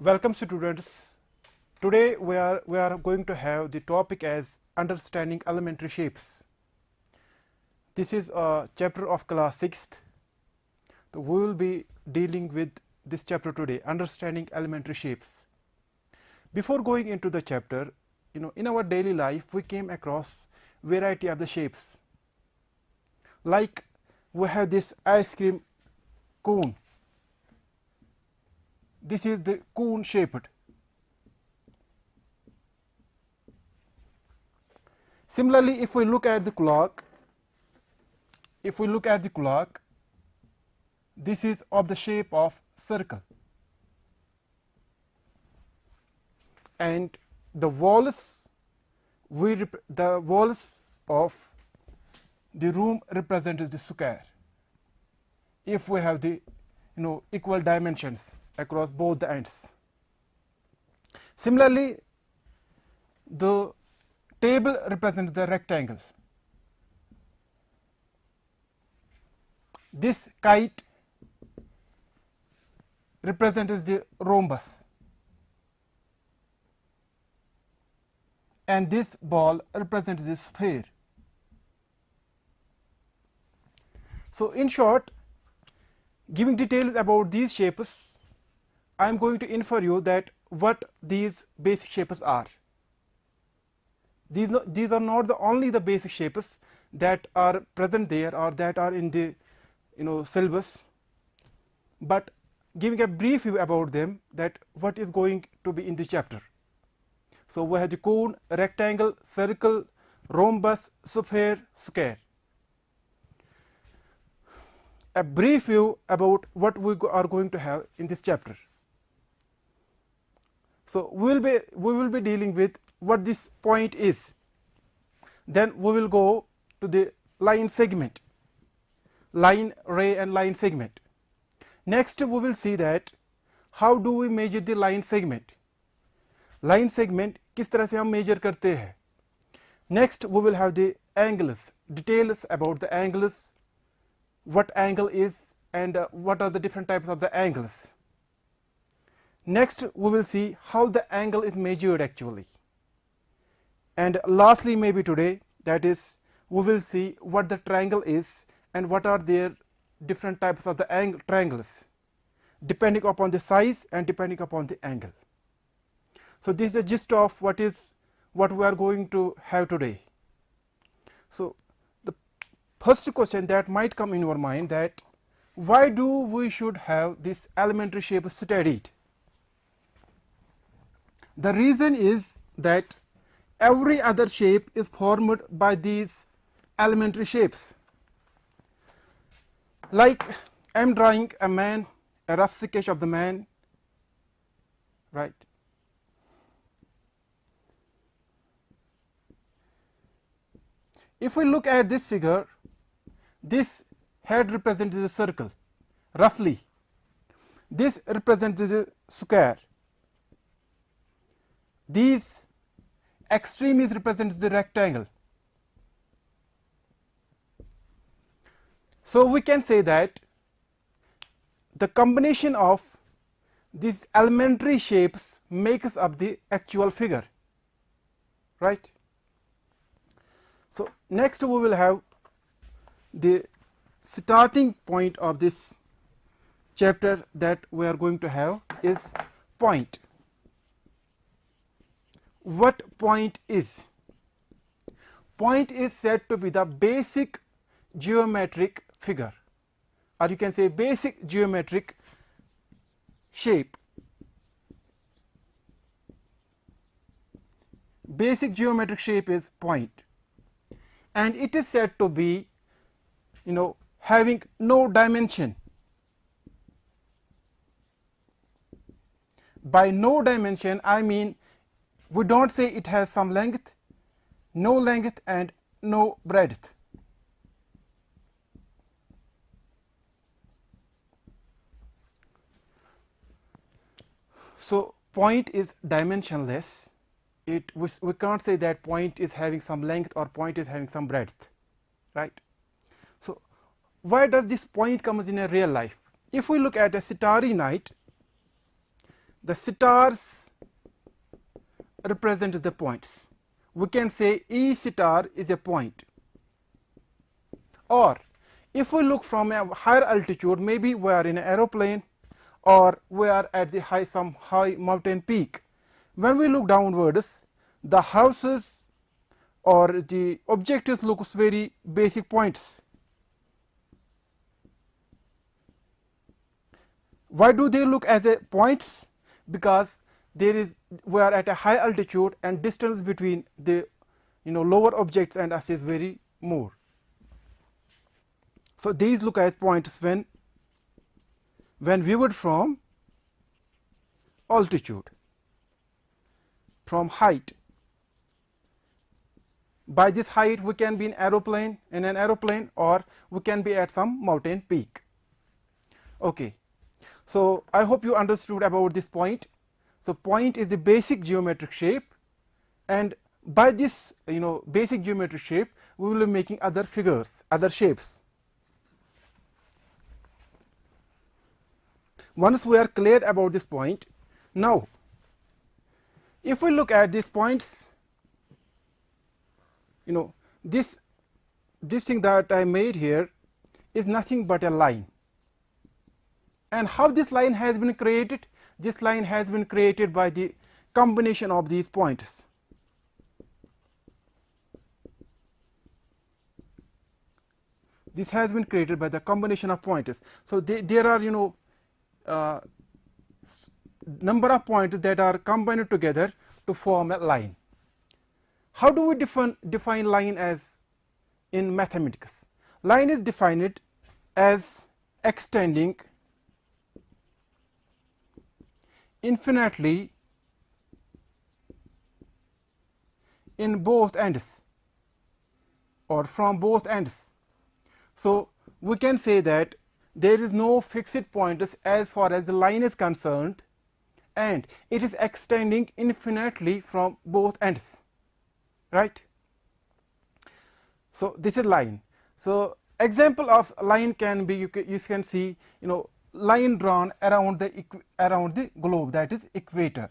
Welcome students. Today we are going to have the topic as understanding elementary shapes. This is a chapter of class 6th. So we will be dealing with this chapter today, understanding elementary shapes. Before going into the chapter, in our daily life we came across variety of the shapes. Like we have this ice cream cone. This is the cone shaped. Similarly, if we look at the clock, this is of the shape of circle, and the walls of the room represents the square. If we have the equal dimensions across both the ends. Similarly, the table represents the rectangle. This kite represents the rhombus, and this ball represents the sphere. So in short, giving details about these shapes, I am going to infer you that what these basic shapes are. These are not only the basic shapes that are present there or that are in the syllabus, but giving a brief view about them, that what is going to be in the chapter. So we have the cone, rectangle, circle, rhombus, sphere, square. A brief view about what we are going to have in this chapter. So we will be dealing with what this point is. Then we will go to the line segment, line, ray and line segment. Next we will see that how do we measure the line segment. Line segment किस तरह से हम measure करते हैं. Next we will have the angles, details about the angles, what angle is and what are the different types of the angles. Next we will see how the angle is measured actually. And lastly, maybe today, that is, we will see what the triangle is and what are their different types of the triangles, depending upon the size and depending upon the angle. So this is the gist of what we are going to have today. So the first question that might come in your mind, that why do we should have this elementary shape studied? The reason is that every other shape is formed by these elementary shapes. Like I am drawing a man, a rough sketch of the man, right? If we look at this figure, this head represents a circle, roughly. This represents a square. These extremes represents the rectangle. So we can say that the combination of these elementary shapes makes up the actual figure, right? So next we will have the starting point of this chapter that we are going to have is point. What point is? Point is said to be the basic geometric figure, or you can say basic geometric shape. Basic geometric shape is point, and it is said to be having no dimension. By no dimension I mean we don't say it has some length, no length and no breadth. So point is dimensionless. We can't say that point is having some length or point is having some breadth, right? So why does this point comes in a real life? If we look at a starry night, the stars represent the points. We can say each star is a point. Or if we look from a higher altitude, maybe we are in an aeroplane or we are at the some high mountain peak. When we look downwards, the houses or the objects looks very basic points. Why do they look as a points? Because we are at a high altitude and distance between the lower objects and us is very more. So these look as points when viewed from altitude, from height. By this height we can be in an aeroplane or we can be at some mountain peak. Okay. So I hope you understood about this point. So point is the basic geometric shape, and by this basic geometric shape we will be making other figures, other shapes. Once we are clear about this point, now if we look at these points, this thing that I made here is nothing but a line. And how this line has been created? This line has been created by the combination of these points. This has been created by the combination of pointers. So there are number of pointers that are combined together to form a line. How do we define line as in mathematics? Line is defined as extending infinitely in both ends or from both ends. So we can say that there is no fixed points as far as the line is concerned, and it is extending infinitely from both ends, right? So this is line. So example of line can be, you can see line drawn around the globe, that is equator.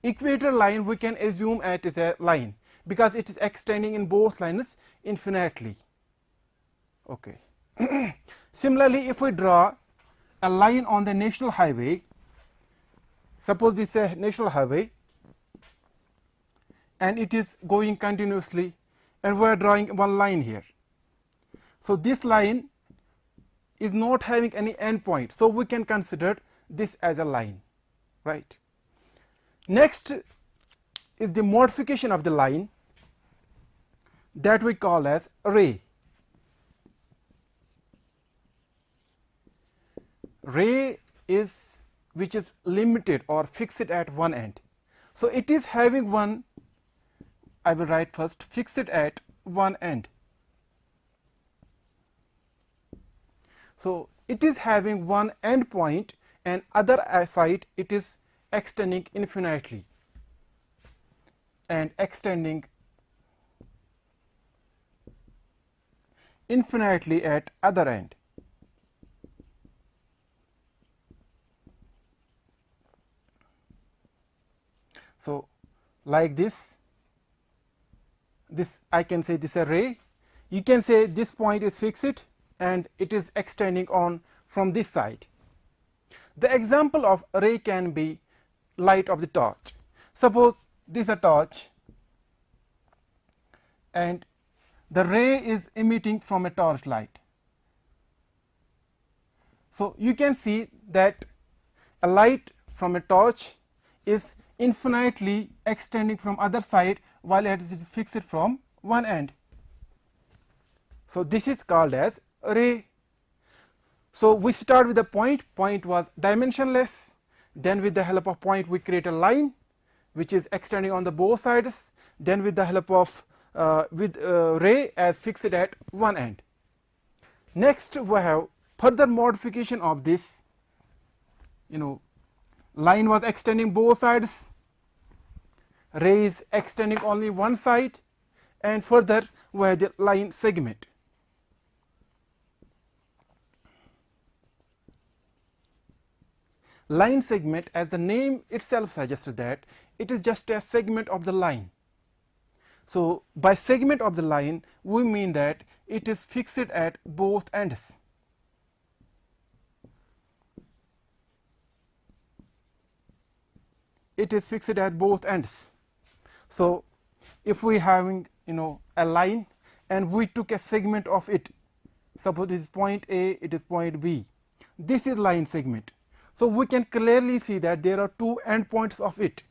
Equator line we can assume it is a line because it is extending in both lines infinitely. Okay. Similarly, if we draw a line on the national highway, suppose this is a national highway and it is going continuously, and we are drawing one line here. So this line is not having any end point, so we can consider this as a line, right? Next is the modification of the line that we call as ray. Ray is which is limited or fixed at one end. So it is having one, I will write first, fixed at one end. So it is having one end point and other side it is extending infinitely and extending infinitely at other end. So like this I can say this is a ray. You can say this point is fixed and it is extending on from this side. The example of ray can be light of the torch. Suppose this is a torch and the ray is emitting from a torch light. So you can see that a light from a torch is infinitely extending from other side while it is fixed from one end. So this is called as ray. So we start with the point was dimensionless, then with the help of point we create a line which is extending on the both sides, then with the help of ray as fixed at one end. Next we have further modification of this, line was extending both sides, ray is extending only one side, and further we have the line segment. line segment, as the name itself suggests, that it is just a segment of the line. So by segment of the line we mean that it is fixed at both ends. It is fixed at both ends. So if we having a line and we took a segment of it, suppose it is point A, it is point B, this is line segment. So we can clearly see that there are two endpoints of it,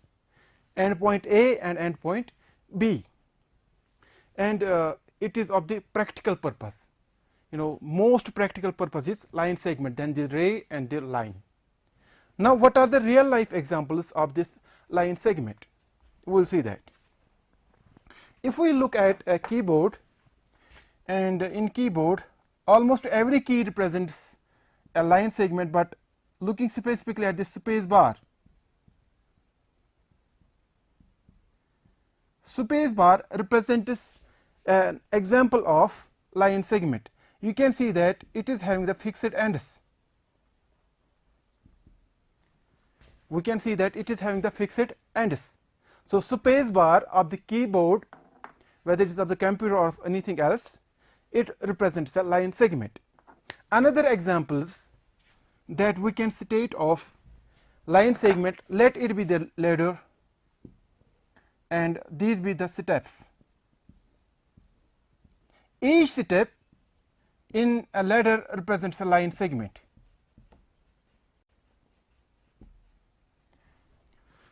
endpoint A and endpoint B, and it is of the practical purpose. Most practical purpose is line segment, then the ray and the line. Now what are the real life examples of this line segment? We will see that. If we look at a keyboard, and in keyboard almost every key represents a line segment, but looking specifically at the space bar, space bar represents an example of line segment. You can see that it is having the fixed ends. We can see that it is having the fixed ends. So space bar of the keyboard, whether it is of the computer or of anything else, it represents a line segment. Another examples that we can state of line segment, let it be the ladder and these be the steps. Each step in a ladder represents a line segment.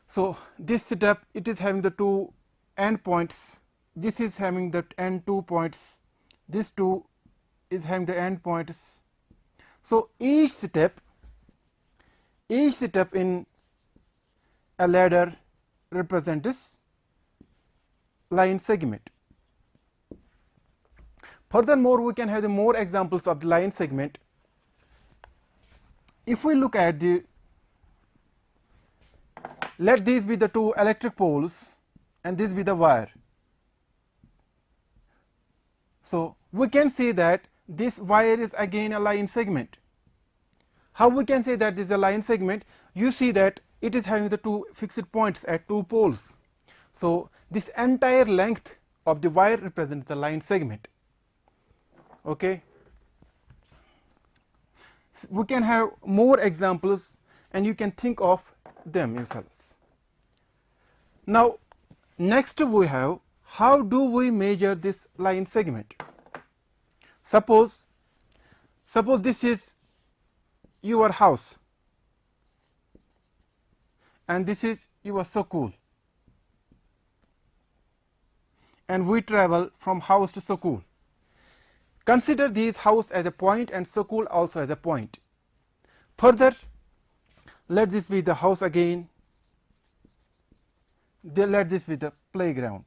So this step, it is having the two endpoints. This is having the end 2 points. This 2 is having the end points. So each step in a ladder represents line segment. Furthermore, we can have the more examples of the line segment. If we look at the, let these be the two electric poles and this be the wire. So we can say that this wire is again a line segment. How we can say that this is a line segment? You see that it is having the two fixed points at two poles. So this entire length of the wire represents the line segment. Okay. We can have more examples and you can think of them yourselves. Now next we have, how do we measure this line segment? Suppose this is your house and this is your school, and we travel from house to school. Consider these house as a point and school also as a point. Further, let this be the house again, let this be the playground.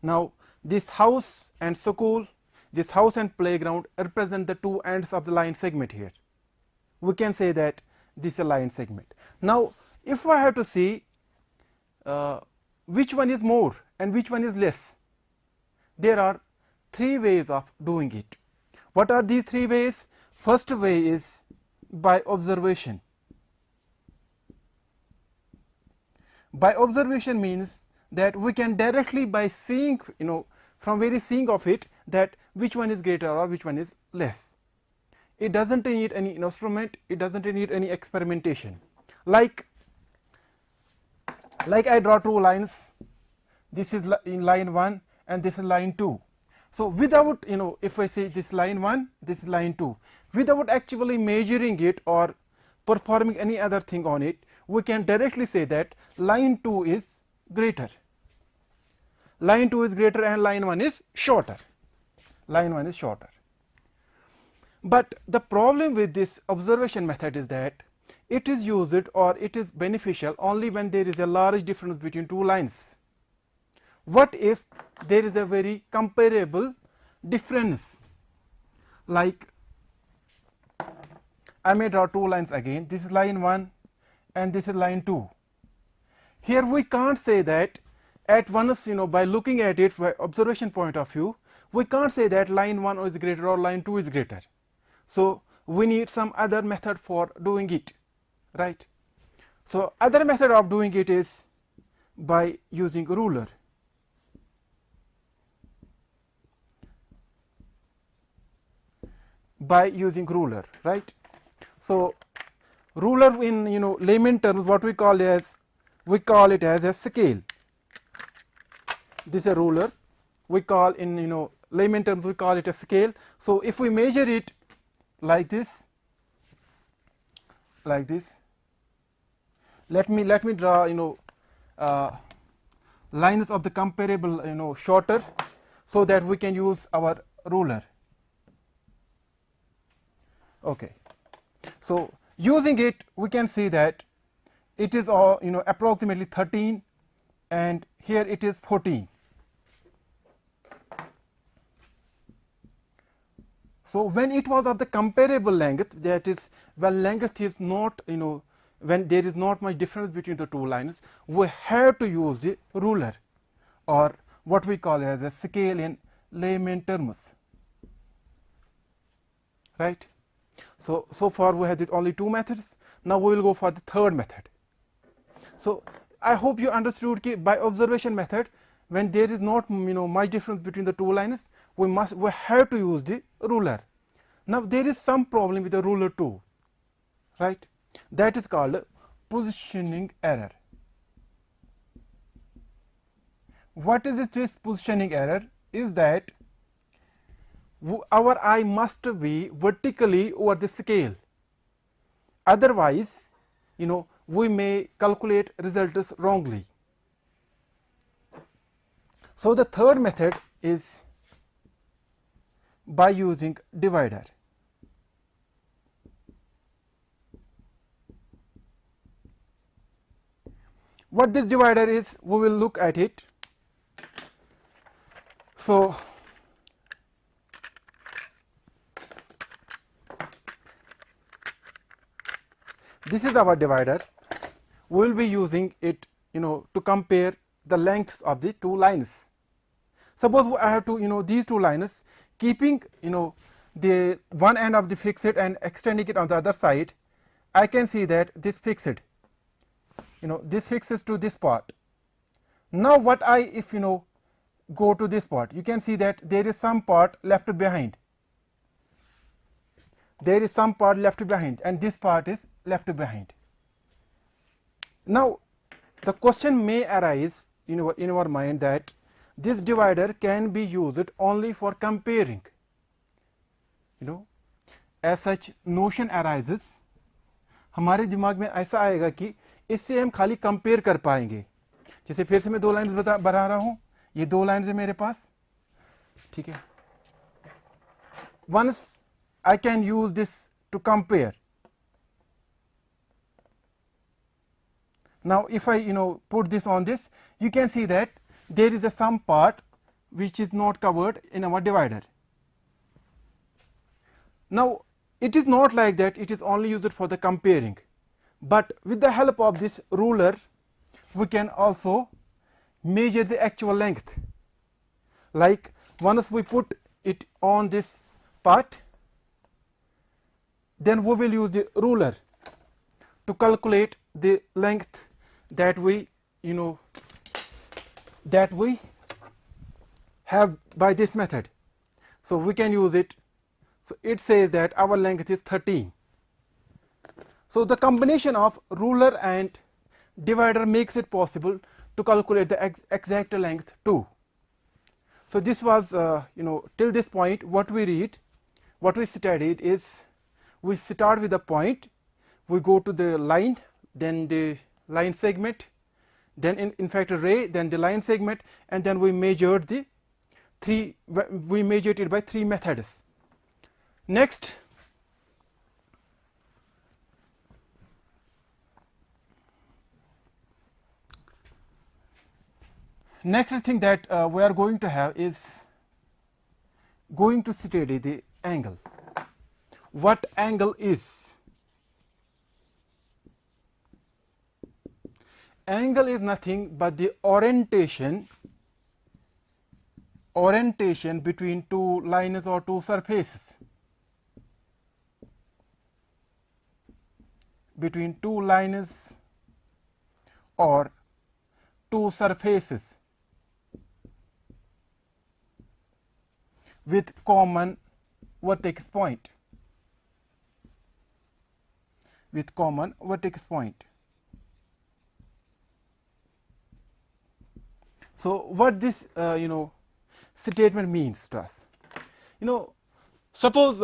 Now this house and school, this house and playground represent the two ends of the line segment here. We can say that this is a line segment. Now if I have to see which one is more and which one is less, there are three ways of doing it. What are these three ways? First way is by observation. By observation means that we can directly, by seeing, from very seeing of it, that which one is greater or which one is less. It doesn't need any instrument, it doesn't need any experimentation. Like I draw two lines, this is in line 1 and this is line 2. So without, if I say this line 1, this is line 2, without actually measuring it or performing any other thing on it, we can directly say that line 2 is greater. Line 2 is greater and line 1 is shorter. Line 1 is shorter. But the problem with this observation method is that it is used or it is beneficial only when there is a large difference between two lines. What if there is a very comparable difference? Like I may draw two lines again, this is line 1 and this is line 2. Here we can't say that at once, by looking at it by observation point of view, we can't say that line 1 is greater or line 2 is greater. So we need some other method for doing it, right? So other method of doing it is by using ruler. By using ruler, right? So ruler in layman terms, what we call it as a scale. This is a ruler. We call in layman terms, we call it a scale. So if we measure it like this, let me draw lines of the comparable shorter, so that we can use our ruler. Okay. So using it, we can see that it is all approximately 13, and here it is 14. So when it was of the comparable length, that is when length is not when there is not much difference between the two lines, we have to use the ruler, or what we call as a scale in layman terms, right? So far we had only two methods. Now we will go for the third method. So I hope you understood that by observation method, when there is not much difference between the two lines, we have to use the ruler. Now there is some problem with the ruler too, right? That is called positioning error. What is this positioning error? Is that our eye must be vertically over the scale, otherwise we may calculate results wrongly. So the third method is by using divider. What this divider is, we will look at it. So this is our divider. We will be using it to compare the lengths of the two lines. Suppose I have to these two lines, keeping the one end of the fixed and extending it on the other side, I can see that this fixed this fixes to this part. Now what if go to this part, you can see that there is some part left behind. There is some part left behind, and this part is left behind. Now the question may arise in our mind that this divider can be used only for comparing. As such notion arises, हमारे दिमाग में ऐसा आएगा कि इससे हम खाली compare कर पाएंगे. जैसे फिर से मैं दो लाइन्स बना रहा हूं, ये दो लाइन्स है मेरे पास, ठीक है. Once I can use this to compare. Now if I put this on this, you can see that there is some part which is not covered in our divider. Now it is not like that it is only used for the comparing, but with the help of this ruler we can also measure the actual length. Like once we put it on this part, then we will use the ruler to calculate the length that we have by this method. So we can use it. So it says that our length is 13. So the combination of ruler and divider makes it possible to calculate the exact length too. So this was till this point what we studied is, we start with a point, we go to the line, then the line segment, then in fact a ray, then the line segment, and then we measured it by three methods. Next thing that we are going to have is going to study the angle. What angle is? angle is nothing but the orientation between two lines or two surfaces, between two lines or two surfaces with common vertex point, with common vertex point. So what this statement means to us, suppose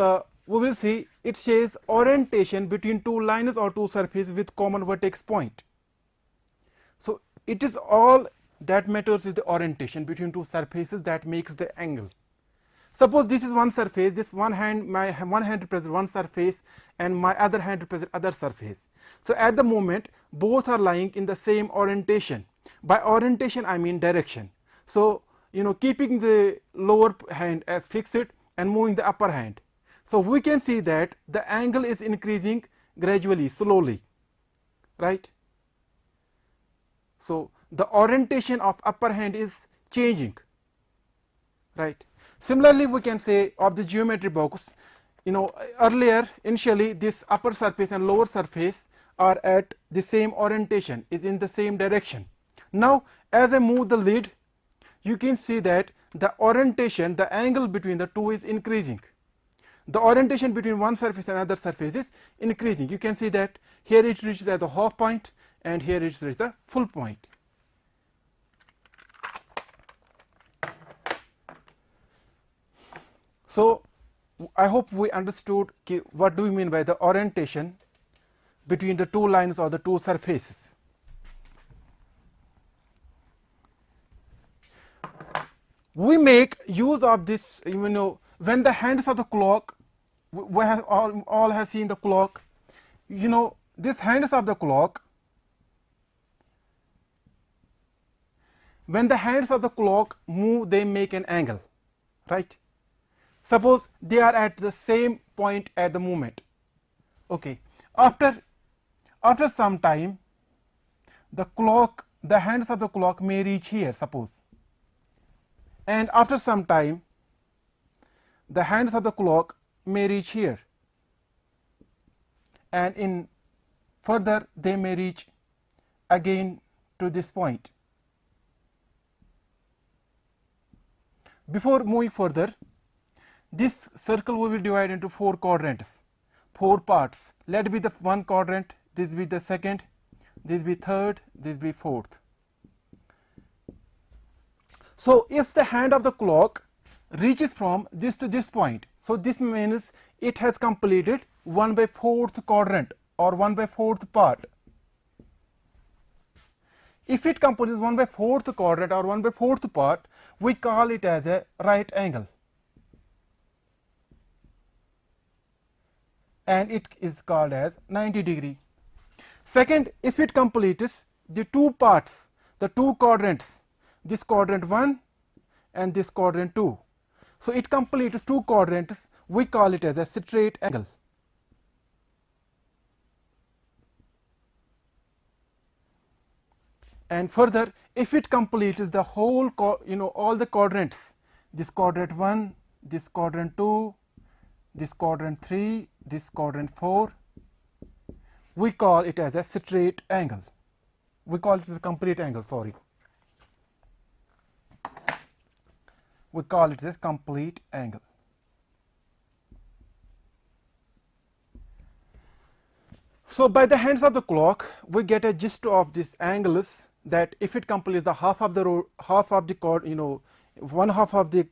we will see it says orientation between two lines or two surfaces with common vertex point. So it is all that matters is the orientation between two surfaces that makes the angle. Suppose this is one surface, this one hand, my one hand represents one surface and my other hand represents other surface. So at the moment both are lying in the same orientation. By orientation I mean direction. So keeping the lower hand as fixed and moving the upper hand. So we can see that the angle is increasing gradually, slowly, right? So the orientation of upper hand is changing, right? Similarly we can say of the geometry box, earlier initially this upper surface and lower surface are at the same orientation, is in the same direction. Now as I move the lid, you can see that the orientation, the angle between the two is increasing. The orientation between one surface and another surface is increasing. You can see that here it reaches at the half point and here it reaches the full point. So I hope we understood what do we mean by the orientation between the two lines or the two surfaces. We make use of this, when the hands of the clock, we have all have seen the clock, this hands of the clock, when the hands of the clock move, they make an angle, right? Suppose they are at the same point at the moment. Okay, after some time the hands of the clock may reach here, suppose, and after some time the hands of the clock may reach here, and in further they may reach again to this point. Before moving further, this circle we will divide into 4 quadrants, 4 parts. Let be the one quadrant, this be the second, this be third, this be fourth. So if the hand of the clock reaches from this to this point, so this means it has completed 1/4 quadrant or 1/4 part. If it completes 1/4 quadrant or 1/4 part, we call it as a right angle, and it is called as 90°. Second, if it completes the 2 parts, the 2 quadrants, this quadrant 1 and this quadrant 2, so it completes 2 quadrants, we call it as a straight angle. And further, if it completes the whole all the quadrants, this quadrant 1, this quadrant 2, this quadrant 3, this quadrant 4, we call it as a straight angle. We call it as a complete angle, sorry. We call it as complete angle. So by the hands of the clock, we get a gist of these angles, that if it completes the half of the one half of the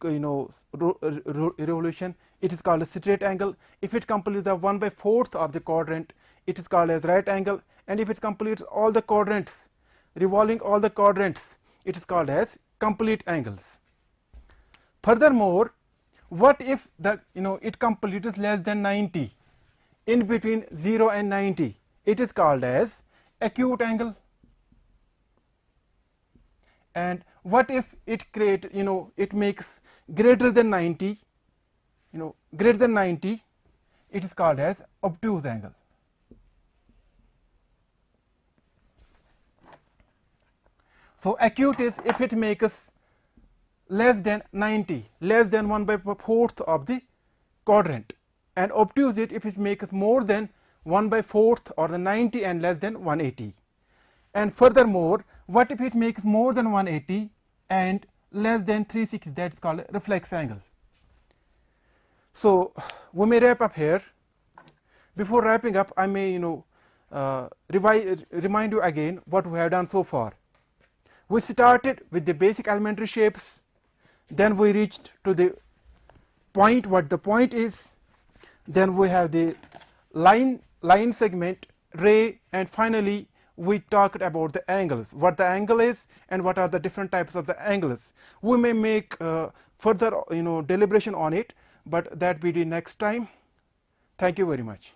revolution, it is called a straight angle. If it completes the 1/4 of the quadrant, it is called as right angle, and if it completes all the quadrants, revolving all the quadrants, it is called as complete angles. Furthermore, what if the it completes less than 90, in between 0 and 90, it is called as acute angle. And what if it it makes greater than 90, greater than 90, it is called as obtuse angle. So acute is if it makes less than 90, less than 1/4 of the quadrant, and obtuse it if it makes more than 1/4 or the 90 and less than 180. And furthermore, what if it makes more than 180 and less than 360? That's called a reflex angle. So we may wrap up here. Before wrapping up, I may remind you again what we have done so far. We started with the basic elementary shapes, then we reached to the point, what the point is, then we have the line segment, ray, and finally we talked about the angles, what the angle is and what are the different types of the angles. We may make further deliberation on it, but that we do next time. Thank you very much.